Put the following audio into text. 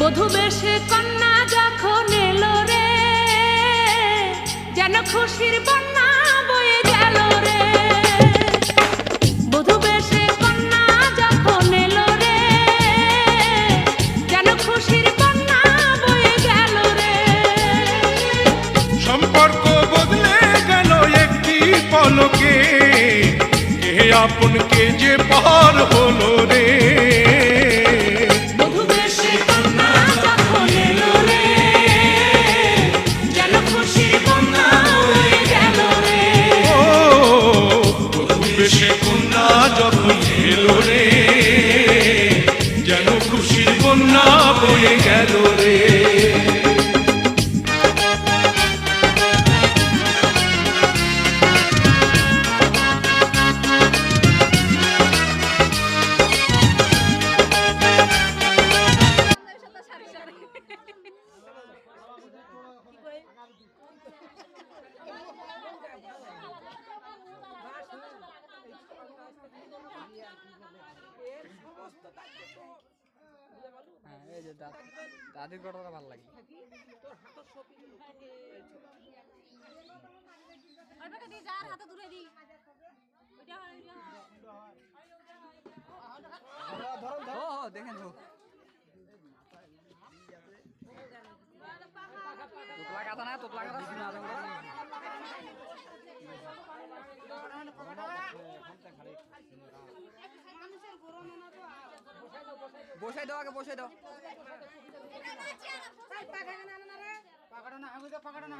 বধূ বেশে কন্যা যখন এলো রে, যেন খুশির বন্যা বয়ে গেল রে। বধূ বেশে কন্যা যখন এলো রে, যেন খুশির বন্যা বয়ে গেল রে। সম্পর্ক বদলে গেল একটি পলকে, কে আপন কে যে পার হলো রে। বেশে কন্যা যখন এলো রে, যেন খুশির বন্যা বয়ে গেল রে। দাদির কথাটা ভালো লাগে। দেখেন তোতলা কথা না, তোতলা কথা শোনা বসাই দাও, আগে বসাই দাও। পাকাটা না আমি তো পাকাটা না